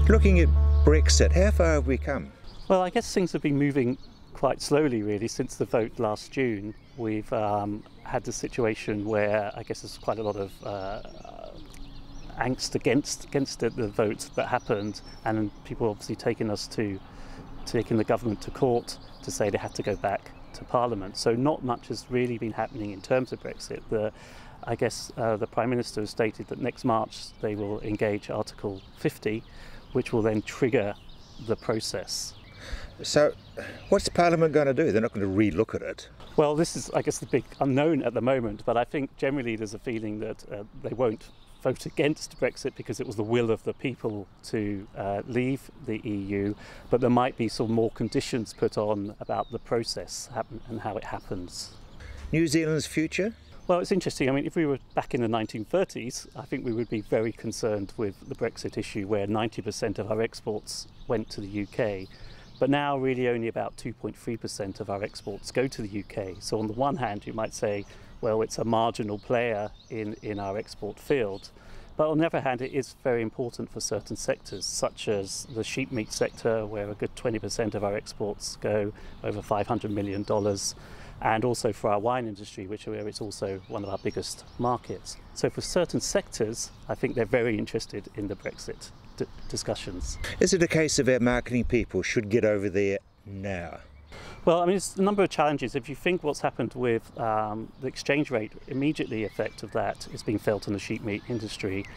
Looking at Brexit, how far have we come? Well, I guess things have been moving quite slowly really since the vote last June. We've had the situation where I guess there's quite a lot of angst against the vote that happened, and people obviously taking the government to court to say they have to go back to Parliament. So not much has really been happening in terms of Brexit. I guess the Prime Minister has stated that next March they will engage Article 50, which will then trigger the process. So what's Parliament going to do? They're not going to re-look at it. Well, this is, I guess, the big unknown at the moment, but I think generally there's a feeling that they won't vote against Brexit because it was the will of the people to leave the EU, but there might be some more conditions put on about the process and how it happens. New Zealand's future? Well, it's interesting. I mean, if we were back in the 1930s, I think we would be very concerned with the Brexit issue, where 90% of our exports went to the UK. But now really only about 2.3% of our exports go to the UK. So on the one hand, you might say, well, it's a marginal player in our export field. But on the other hand, it is very important for certain sectors, such as the sheep meat sector, where a good 20% of our exports go, over $500 million. And also for our wine industry, where it's also one of our biggest markets. So for certain sectors, I think they're very interested in the Brexit discussions. Is it a case of our marketing people should get over there now? Well, I mean, it's a number of challenges. If you think what's happened with the exchange rate, immediately effect of that is being felt in the sheep meat industry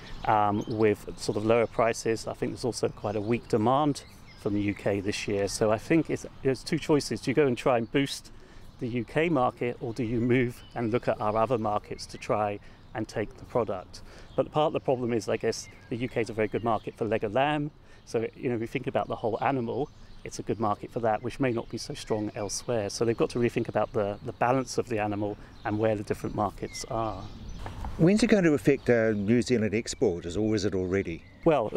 with sort of lower prices. I think there's also quite a weak demand from the UK this year. So I think there's two choices. Do you go and try and boost the UK market, or do you move and look at our other markets to try and take the product? But part of the problem is, I guess, the UK is a very good market for leg of lamb. So, if you think about the whole animal, it's a good market for that, which may not be so strong elsewhere. So they've got to really think about the balance of the animal and where the different markets are. When's it going to affect New Zealand exporters, or is it already? Well,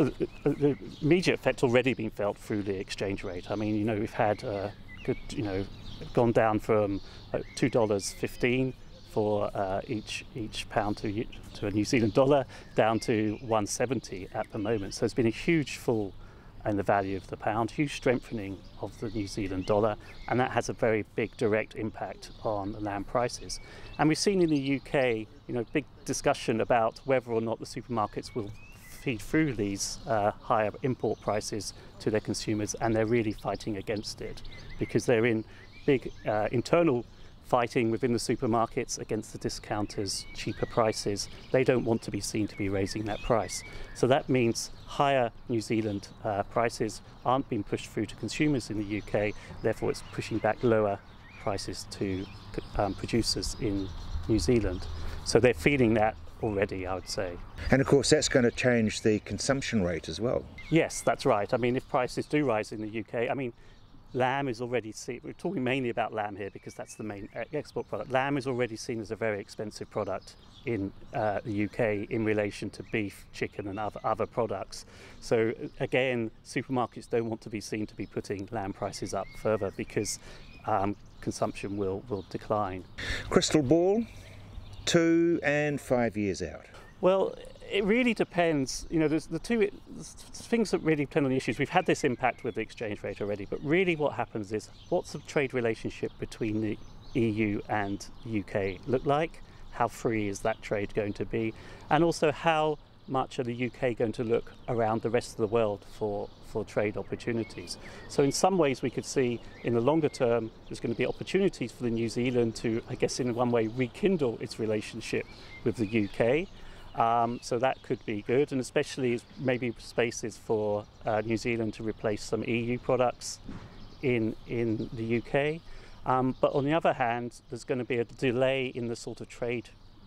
the immediate effect already been felt through the exchange rate. I mean, we've had good, gone down from $2.15 for each pound to a New Zealand dollar, down to $1.70 at the moment. So it's been a huge fall in the value of the pound, huge strengthening of the New Zealand dollar, and that has a very big direct impact on the lamb prices. And we've seen in the UK, big discussion about whether or not the supermarkets will feed through these higher import prices to their consumers, and they're really fighting against it because they're in big internal fighting within the supermarkets against the discounters, cheaper prices. They don't want to be seen to be raising that price. So that means higher New Zealand prices aren't being pushed through to consumers in the UK, therefore it's pushing back lower prices to producers in New Zealand. So they're feeling that already, I would say. And of course that's going to change the consumption rate as well. Yes, that's right. I mean, if prices do rise in the UK, I mean, lamb is already seen, we're talking mainly about lamb here because that's the main export product. Lamb is already seen as a very expensive product in the UK in relation to beef, chicken and other products. So again, supermarkets don't want to be seen to be putting lamb prices up further because consumption will decline. Crystal ball, 2 and 5 years out? Well, it really depends. There's the two things that really depend on the issues. We've had this impact with the exchange rate already, but really what happens is, what's the trade relationship between the EU and the UK look like? How free is that trade going to be? And also, how much are the UK going to look around the rest of the world for trade opportunities? So in some ways we could see in the longer term there's going to be opportunities for the New Zealand to, I guess in one way, rekindle its relationship with the UK. So that could be good, and especially maybe spaces for New Zealand to replace some EU products in the UK. But on the other hand, there's going to be a delay in the sort of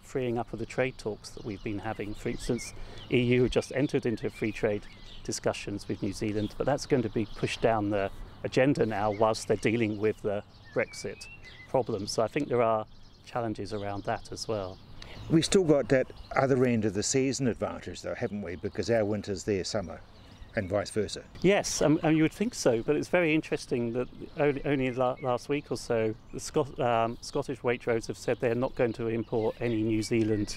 freeing up of the trade talks that we've been having. For instance, EU have just entered into free trade discussions with New Zealand, but that's going to be pushed down the agenda now whilst they're dealing with the Brexit problem. So I think there are challenges around that as well. We've still got that other end of the season advantage though, haven't we? Because our winter's their summer, and vice versa. Yes, and you would think so, but it's very interesting that only last week or so, the Scottish Waitrose have said they're not going to import any New Zealand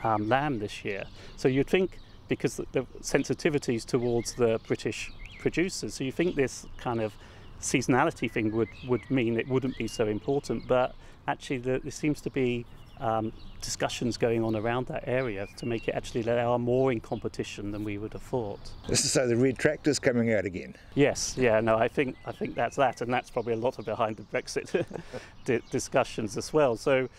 lamb this year. So you'd think because the sensitivities towards the British producers. So you think this kind of seasonality thing would mean it wouldn't be so important, but actually there seems to be discussions going on around that area to make it actually they are more in competition than we would have thought. So the red tractor's coming out again? Yes, yeah, no, I think that's that, and that's probably a lot of behind the Brexit discussions as well. So,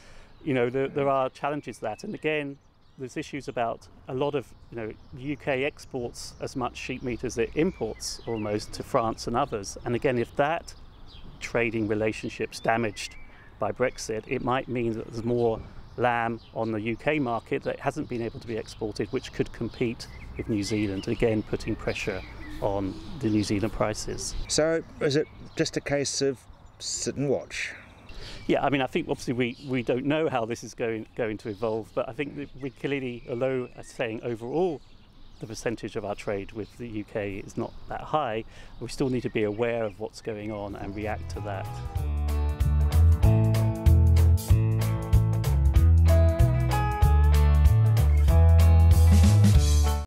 you know, there are challenges to that, and again, there's issues about a lot of, you know, the UK exports as much sheep meat as it imports almost to France and others, and again, if that trading relationship's damaged by Brexit, it might mean that there's more lamb on the UK market that hasn't been able to be exported, which could compete with New Zealand, again putting pressure on the New Zealand prices. So is it just a case of sit and watch? Yeah, I mean, I think obviously we don't know how this is going to evolve, but I think that we clearly, although I'm saying overall the percentage of our trade with the UK is not that high, we still need to be aware of what's going on and react to that.